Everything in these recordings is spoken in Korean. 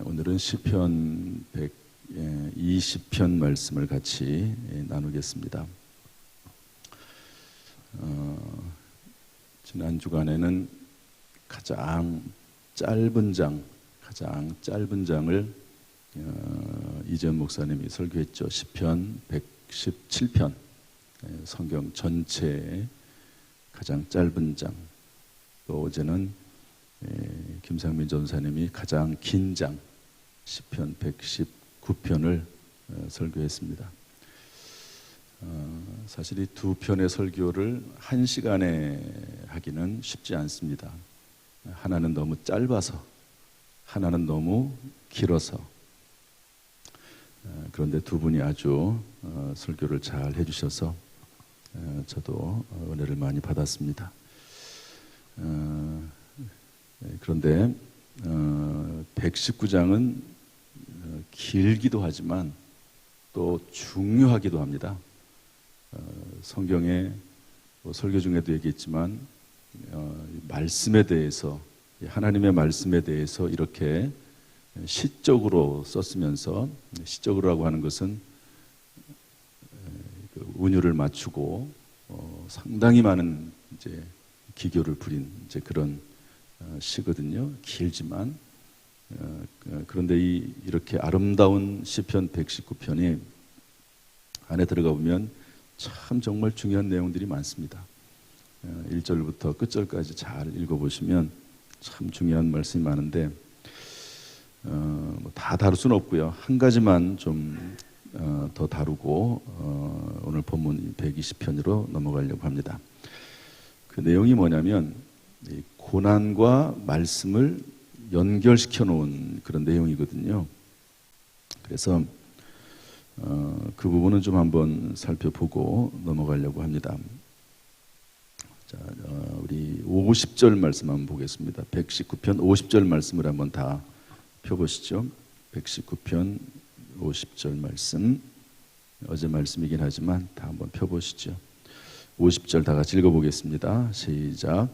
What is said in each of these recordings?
오늘은 시편 120편 말씀을 같이 나누겠습니다. 지난 주간에는 가장 짧은 장을 이재현 목사님이 설교했죠. 시편 117편, 성경 전체의 가장 짧은 장. 또 어제는 김상민 전사님이 가장 긴 장, 시편 119편을 설교했습니다. 사실 이 두 편의 설교를 한 시간에 하기는 쉽지 않습니다. 하나는 너무 짧아서, 하나는 너무 길어서. 그런데 두 분이 아주 설교를 잘 해주셔서 저도 은혜를 많이 받았습니다. 그런데 119장은 길기도 하지만 또 중요하기도 합니다. 성경에 설교 중에도 얘기했지만 말씀에 대해서, 하나님의 말씀에 대해서 이렇게 시적으로 썼으면서, 시적으로라고 하는 것은 운율을 맞추고 상당히 많은 이제 기교를 부린 이제 그런 시거든요. 길지만 그런데 이렇게 아름다운 시편 119편이 안에 들어가 보면 참 정말 중요한 내용들이 많습니다. 1절부터 끝절까지 잘 읽어보시면 참 중요한 말씀이 많은데 다 다룰 수는 없고요. 한 가지만 좀 더 다루고 오늘 본문 120편으로 넘어가려고 합니다. 그 내용이 뭐냐면 고난과 말씀을 연결시켜 놓은 그런 내용이거든요. 그래서 그 부분은 좀 한번 살펴보고 넘어가려고 합니다. 자, 우리 50절 말씀 한번 보겠습니다. 119편 50절 말씀을 한번 다 펴보시죠. 119편 50절 말씀, 어제 말씀이긴 하지만 다 한번 펴보시죠. 50절 다 같이 읽어보겠습니다. 시작.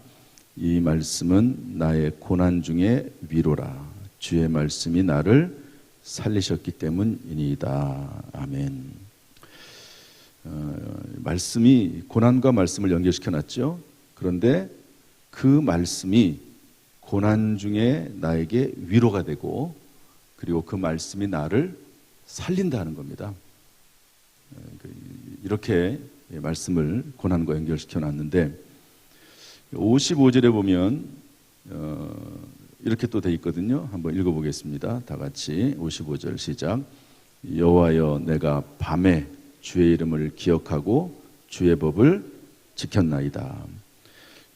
이 말씀은 나의 고난 중에 위로라. 주의 말씀이 나를 살리셨기 때문이니이다. 아멘. 말씀이, 고난과 말씀을 연결시켜 놨죠. 그런데 그 말씀이 고난 중에 나에게 위로가 되고, 그리고 그 말씀이 나를 살린다는 겁니다. 이렇게 말씀을 고난과 연결시켜 놨는데 55절에 보면 이렇게 또 돼 있거든요. 한번 읽어보겠습니다. 다 같이 55절 시작. 여호와여, 내가 밤에 주의 이름을 기억하고 주의 법을 지켰나이다.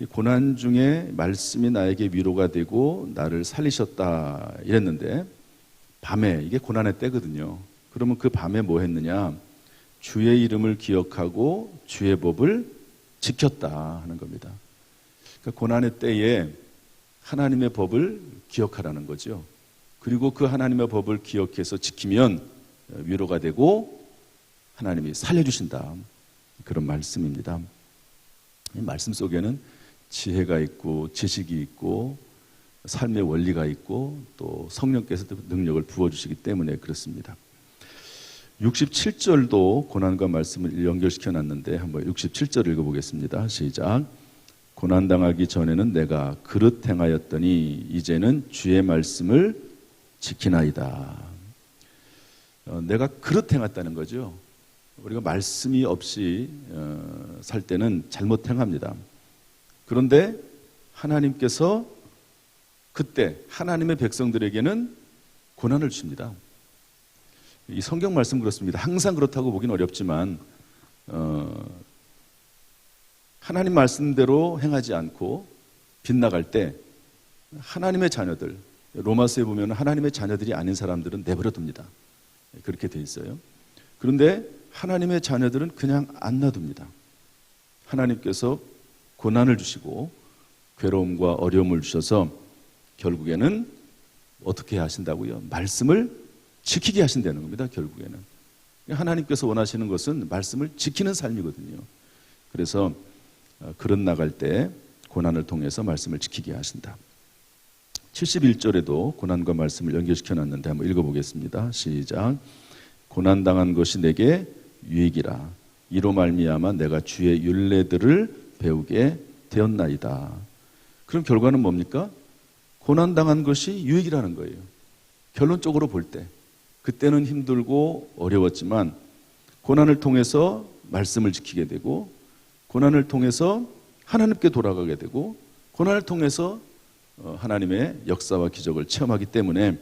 이 고난 중에 말씀이 나에게 위로가 되고 나를 살리셨다 이랬는데, 밤에, 이게 고난의 때거든요. 그러면 그 밤에 뭐 했느냐? 주의 이름을 기억하고 주의 법을 지켰다 하는 겁니다. 그러니까 고난의 때에 하나님의 법을 기억하라는 거죠. 그리고 그 하나님의 법을 기억해서 지키면 위로가 되고 하나님이 살려주신다, 그런 말씀입니다. 이 말씀 속에는 지혜가 있고 지식이 있고 삶의 원리가 있고 또 성령께서도 능력을 부어주시기 때문에 그렇습니다. 67절도 고난과 말씀을 연결시켜 놨는데 한번 67절 읽어보겠습니다. 시작. 고난당하기 전에는 내가 그릇 행하였더니 이제는 주의 말씀을 지키나이다. 내가 그릇 행했다는 거죠. 우리가 말씀이 없이 살 때는 잘못 행합니다. 그런데 하나님께서 그때 하나님의 백성들에게는 고난을 주십니다. 이 성경 말씀 그렇습니다. 항상 그렇다고 보기는 어렵지만 하나님 말씀대로 행하지 않고 빗나갈 때 하나님의 자녀들, 로마서에 보면 하나님의 자녀들이 아닌 사람들은 내버려 둡니다. 그렇게 돼 있어요. 그런데 하나님의 자녀들은 그냥 안 놔둡니다. 하나님께서 고난을 주시고 괴로움과 어려움을 주셔서 결국에는 어떻게 하신다고요? 말씀을 지키게 하신다는 겁니다. 결국에는 하나님께서 원하시는 것은 말씀을 지키는 삶이거든요. 그래서 그릇 나갈 때 고난을 통해서 말씀을 지키게 하신다. 71절에도 고난과 말씀을 연결시켜 놨는데 한번 읽어보겠습니다. 시작. 고난당한 것이 내게 유익이라. 이로 말미암아 내가 주의 율례들을 배우게 되었나이다. 그럼 결과는 뭡니까? 고난당한 것이 유익이라는 거예요. 결론적으로 볼 때. 그때는 힘들고 어려웠지만 고난을 통해서 말씀을 지키게 되고, 고난을 통해서 하나님께 돌아가게 되고, 고난을 통해서 하나님의 역사와 기적을 체험하기 때문에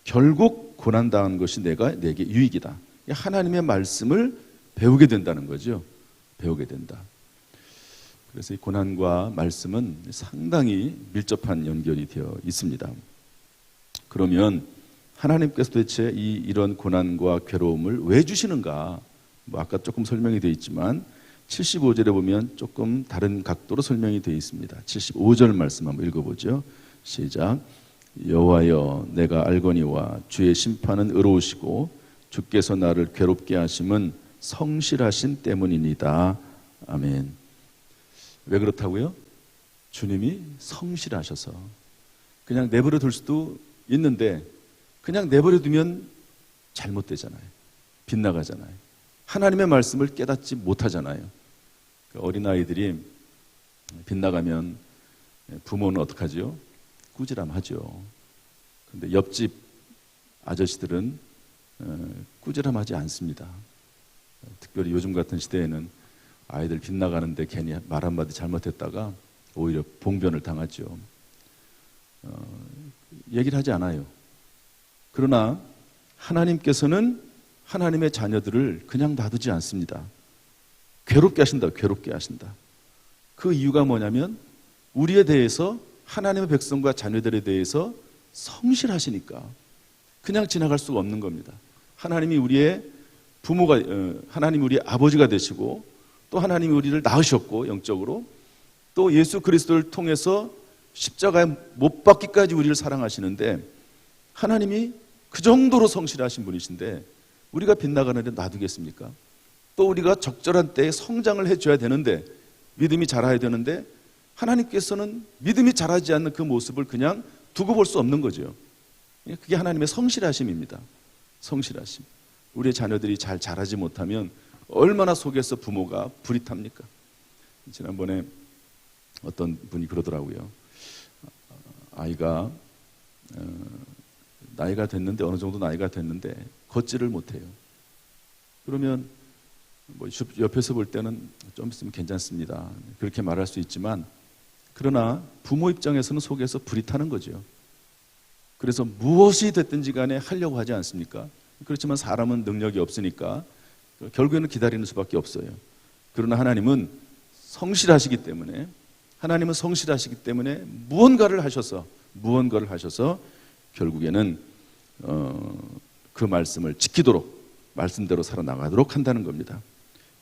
결국 고난당한 것이 내게 유익이다. 하나님의 말씀을 배우게 된다는 거죠. 배우게 된다. 그래서 이 고난과 말씀은 상당히 밀접한 연결이 되어 있습니다. 그러면 하나님께서 도대체 이런 고난과 괴로움을 왜 주시는가? 아까 조금 설명이 되어 있지만 75절에 보면 조금 다른 각도로 설명이 되어 있습니다. 75절 말씀 한번 읽어보죠. 시작. 여호와여 내가 알거니와 주의 심판은 의로우시고 주께서 나를 괴롭게 하심은 성실하신 때문이니다. 아멘. 왜 그렇다고요? 주님이 성실하셔서. 그냥 내버려 둘 수도 있는데 그냥 내버려 두면 잘못되잖아요. 빗나가잖아요. 하나님의 말씀을 깨닫지 못하잖아요. 어린아이들이 빗나가면 부모는 어떡하죠? 꾸지람하죠. 근데 옆집 아저씨들은 꾸지람하지 않습니다. 특별히 요즘 같은 시대에는 아이들 빗나가는데 괜히 말 한마디 잘못했다가 오히려 봉변을 당하죠. 얘기를 하지 않아요. 그러나 하나님께서는 하나님의 자녀들을 그냥 놔두지 않습니다. 괴롭게 하신다. 괴롭게 하신다. 그 이유가 뭐냐면 우리에 대해서, 하나님의 백성과 자녀들에 대해서 성실하시니까 그냥 지나갈 수가 없는 겁니다. 하나님이 우리의 부모가, 하나님이 우리의 아버지가 되시고, 또 하나님이 우리를 낳으셨고 영적으로, 또 예수 그리스도를 통해서 십자가에 못 박기까지 우리를 사랑하시는데, 하나님이 그 정도로 성실하신 분이신데 우리가 빗나가는데 놔두겠습니까? 또 우리가 적절한 때에 성장을 해줘야 되는데, 믿음이 자라야 되는데 하나님께서는 믿음이 자라지 않는 그 모습을 그냥 두고 볼 수 없는 거죠. 그게 하나님의 성실하심입니다. 성실하심. 우리의 자녀들이 잘 자라지 못하면 얼마나 속에서 부모가 불이 탑니까? 지난번에 어떤 분이 그러더라고요. 아이가 나이가 됐는데, 어느 정도 나이가 됐는데 걷지를 못해요. 그러면 뭐 옆에서 볼 때는 좀 있으면 괜찮습니다, 그렇게 말할 수 있지만, 그러나 부모 입장에서는 속에서 불이 타는 거죠. 그래서 무엇이 됐든지 간에 하려고 하지 않습니까? 그렇지만 사람은 능력이 없으니까 결국에는 기다리는 수밖에 없어요. 그러나 하나님은 성실하시기 때문에, 무언가를 하셔서 결국에는 그 말씀을 지키도록, 말씀대로 살아나가도록 한다는 겁니다.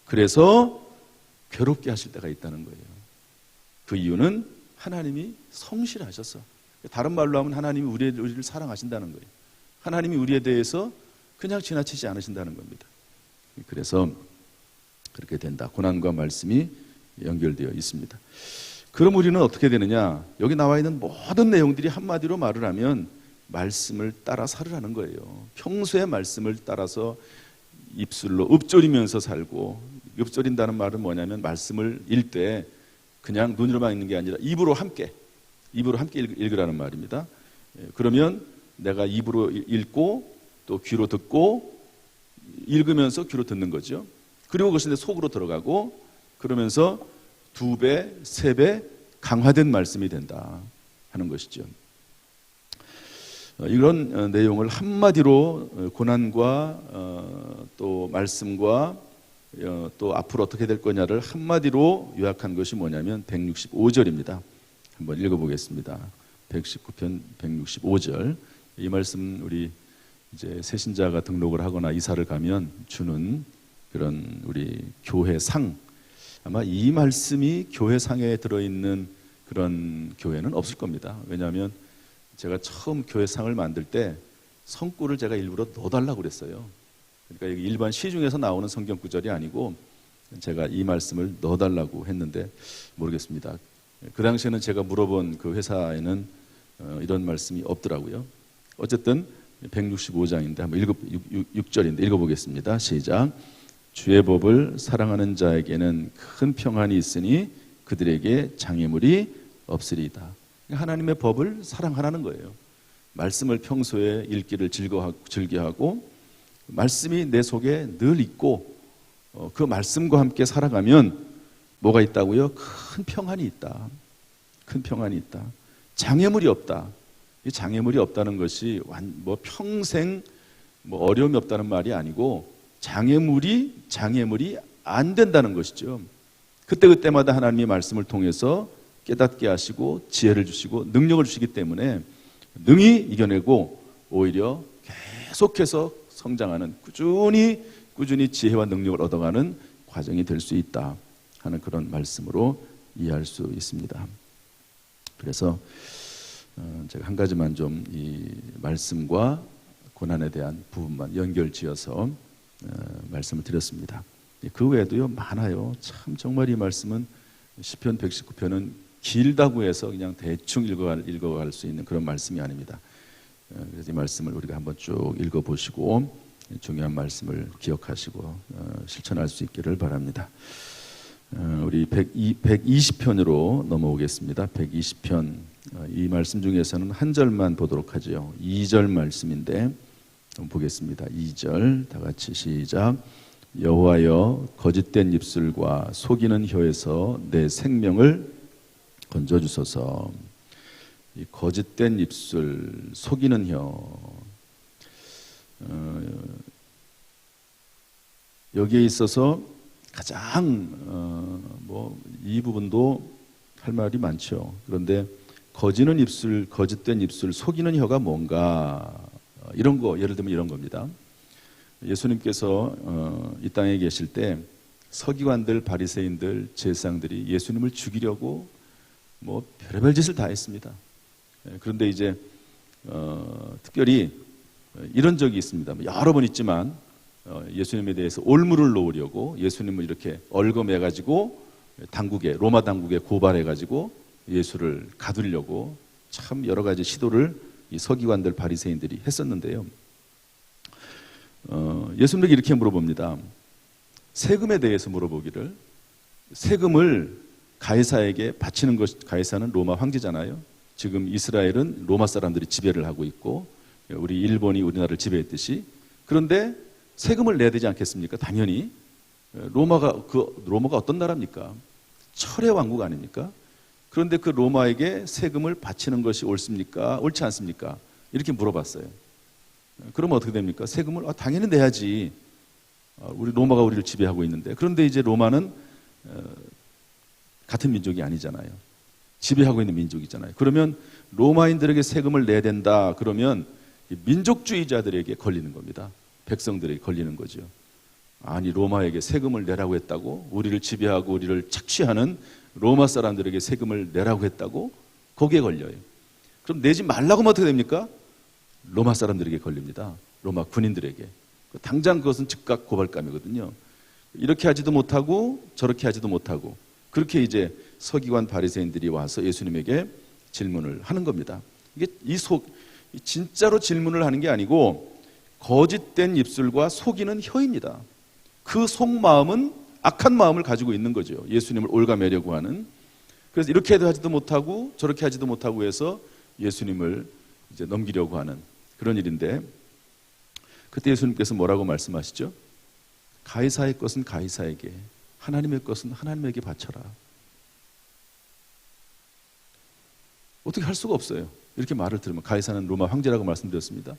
그래서 괴롭게 하실 때가 있다는 거예요. 그 이유는 하나님이 성실하셔서, 다른 말로 하면 하나님이 우리를 사랑하신다는 거예요. 하나님이 우리에 대해서 그냥 지나치지 않으신다는 겁니다. 그래서 그렇게 된다. 고난과 말씀이 연결되어 있습니다. 그럼 우리는 어떻게 되느냐? 여기 나와 있는 모든 내용들이 한마디로 말을 하면 말씀을 따라 살으라는 거예요. 평소에 말씀을 따라서 입술로 읊조리면서 살고, 읊조린다는 말은 뭐냐면 말씀을 읽을 때 그냥 눈으로만 읽는 게 아니라 입으로 함께 읽으라는 말입니다. 그러면 내가 입으로 읽고 또 귀로 듣고, 읽으면서 귀로 듣는 거죠. 그리고 그것이 내 속으로 들어가고, 그러면서 2배, 3배 강화된 말씀이 된다 하는 것이죠. 이런 내용을 한마디로 고난과 또 말씀과 또 앞으로 어떻게 될 거냐를 한마디로 요약한 것이 뭐냐면 165절입니다. 한번 읽어보겠습니다. 119편 165절. 이 말씀 우리 이제 새신자가 등록을 하거나 이사를 가면 주는 그런 우리 교회상, 아마 이 말씀이 교회상에 들어있는 그런 교회는 없을 겁니다. 왜냐하면 제가 처음 교회상을 만들 때 성구를 제가 일부러 넣어달라고 그랬어요. 그러니까 여기 일반 시중에서 나오는 성경 구절이 아니고 제가 이 말씀을 넣어달라고 했는데 모르겠습니다. 그 당시에는 제가 물어본 그 회사에는 이런 말씀이 없더라고요. 어쨌든 165장인데 한번 6절인데 읽어보겠습니다. 시작. 주의 법을 사랑하는 자에게는 큰 평안이 있으니 그들에게 장애물이 없으리이다. 하나님의 법을 사랑하라는 거예요. 말씀을 평소에 읽기를 즐겨하고 말씀이 내 속에 늘 있고 그 말씀과 함께 살아가면 뭐가 있다고요? 큰 평안이 있다. 큰 평안이 있다. 장애물이 없다. 이 장애물이 없다는 것이 뭐 평생 뭐 어려움이 없다는 말이 아니고 장애물이 안 된다는 것이죠. 그때마다 하나님의 말씀을 통해서 깨닫게 하시고 지혜를 주시고 능력을 주시기 때문에 능히 이겨내고 오히려 계속해서 성장하는 꾸준히 지혜와 능력을 얻어가는 과정이 될 수 있다 하는 그런 말씀으로 이해할 수 있습니다. 그래서 제가 한 가지만 좀 이 말씀과 고난에 대한 부분만 연결지어서 말씀을 드렸습니다. 그 외에도요 많아요. 참 정말 이 말씀은 시편 119편은 길다고 해서 그냥 대충 읽어갈 수 있는 그런 말씀이 아닙니다. 그래서 이 말씀을 우리가 한번 쭉 읽어보시고 중요한 말씀을 기억하시고 실천할 수 있기를 바랍니다. 우리 120편으로 넘어오겠습니다. 120편 이 말씀 중에서는 한 절만 보도록 하죠. 2절 말씀인데 한번 보겠습니다. 2절 다 같이 시작. 여호와여 거짓된 입술과 속이는 혀에서 내 생명을 건져주소서. 이 거짓된 입술, 속이는 혀 여기에 있어서 가장 이 부분도 할 말이 많죠. 그런데 거짓된 입술, 속이는 혀가 뭔가 이런 거 예를 들면 이런 겁니다. 예수님께서 이 땅에 계실 때 서기관들, 바리새인들, 제사장들이 예수님을 죽이려고 뭐 별의별 짓을 다 했습니다. 그런데 이제 특별히 이런 적이 있습니다. 여러 번 있지만 예수님에 대해서 올무를 놓으려고 예수님을 이렇게 얽어매가지고 로마 당국에 고발해가지고 예수를 가두려고 참 여러 가지 시도를 이 서기관들, 바리새인들이 했었는데요. 예수님에게 이렇게 물어봅니다. 세금에 대해서 물어보기를, 세금을 가이사에게 바치는 것, 가이사는 로마 황제잖아요. 지금 이스라엘은 로마 사람들이 지배를 하고 있고 우리 일본이 우리나라를 지배했듯이. 그런데 세금을 내야 되지 않겠습니까? 당연히 로마가 어떤 나라입니까? 철의 왕국 아닙니까? 그런데 그 로마에게 세금을 바치는 것이 옳습니까? 옳지 않습니까? 이렇게 물어봤어요. 그러면 어떻게 됩니까? 세금을 당연히 내야지. 우리 로마가 우리를 지배하고 있는데. 그런데 이제 로마는 같은 민족이 아니잖아요. 지배하고 있는 민족이잖아요. 그러면 로마인들에게 세금을 내야 된다. 그러면 민족주의자들에게 걸리는 겁니다. 백성들에게 걸리는 거죠. 아니 로마에게 세금을 내라고 했다고? 우리를 지배하고 우리를 착취하는 로마 사람들에게 세금을 내라고 했다고? 거기에 걸려요. 그럼 내지 말라고 하면 어떻게 됩니까? 로마 사람들에게 걸립니다. 로마 군인들에게. 당장 그것은 즉각 고발감이거든요. 이렇게 하지도 못하고 저렇게 하지도 못하고 그렇게 이제 서기관 바리새인들이 와서 예수님에게 질문을 하는 겁니다. 이게 진짜로 질문을 하는 게 아니고 거짓된 입술과 속이는 혀입니다. 그 속마음은 악한 마음을 가지고 있는 거죠. 예수님을 올가매려고 하는. 그래서 이렇게 하지도 못하고 저렇게 하지도 못하고 해서 예수님을 이제 넘기려고 하는 그런 일인데, 그때 예수님께서 뭐라고 말씀하시죠? 가이사의 것은 가이사에게, 하나님의 것은 하나님에게 바쳐라. 어떻게 할 수가 없어요. 이렇게 말을 들으면. 가이사는 로마 황제라고 말씀드렸습니다.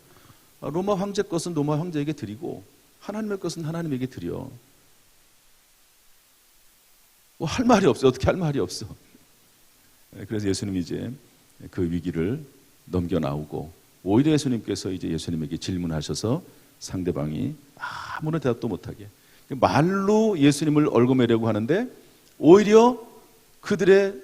로마 황제 것은 로마 황제에게 드리고 하나님의 것은 하나님에게 드려. 할 말이 없어요. 어떻게 할 말이 없어. 그래서 예수님이 이제 그 위기를 넘겨 나오고, 오히려 예수님께서 이제 예수님에게 질문하셔서 상대방이 아무런 대답도 못하게, 말로 예수님을 얽어매려고 하는데 오히려 그들의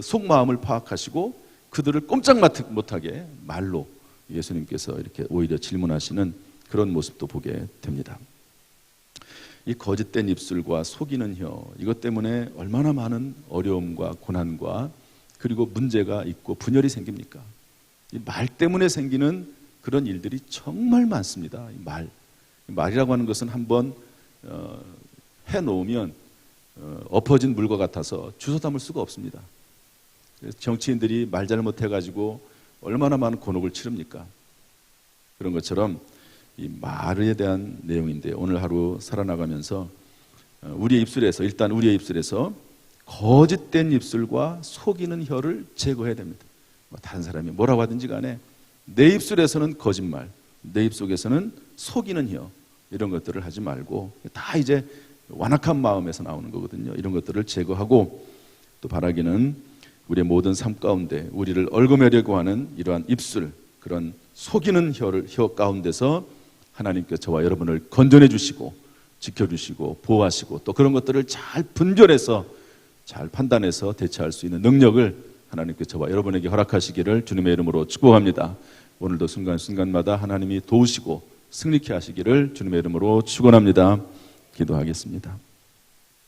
속마음을 파악하시고 그들을 꼼짝 못하게 말로 예수님께서 이렇게 오히려 질문하시는 그런 모습도 보게 됩니다. 이 거짓된 입술과 속이는 혀, 이것 때문에 얼마나 많은 어려움과 고난과 그리고 문제가 있고 분열이 생깁니까? 이 말 때문에 생기는 그런 일들이 정말 많습니다. 이 말이라고 하는 것은 한번 해놓으면 엎어진 물과 같아서 주워 담을 수가 없습니다. 그래서 정치인들이 말 잘못해가지고 얼마나 많은 곤혹을 치릅니까? 그런 것처럼 이 말에 대한 내용인데, 오늘 하루 살아나가면서 우리의 입술에서 거짓된 입술과 속이는 혀를 제거해야 됩니다. 다른 사람이 뭐라고 하든지 간에 내 입술에서는 거짓말, 내 입 속에서는 속이는 혀, 이런 것들을 하지 말고, 다 이제 완악한 마음에서 나오는 거거든요. 이런 것들을 제거하고, 또 바라기는 우리의 모든 삶 가운데 우리를 얽어매려고 하는 이러한 입술, 그런 속이는 혀 가운데서 하나님께 저와 여러분을 건전해 주시고 지켜주시고 보호하시고, 또 그런 것들을 잘 분별해서 잘 판단해서 대처할 수 있는 능력을 하나님께 저와 여러분에게 허락하시기를 주님의 이름으로 축복합니다. 오늘도 순간순간마다 하나님이 도우시고 승리케 하시기를 주님의 이름으로 축원합니다. 기도하겠습니다.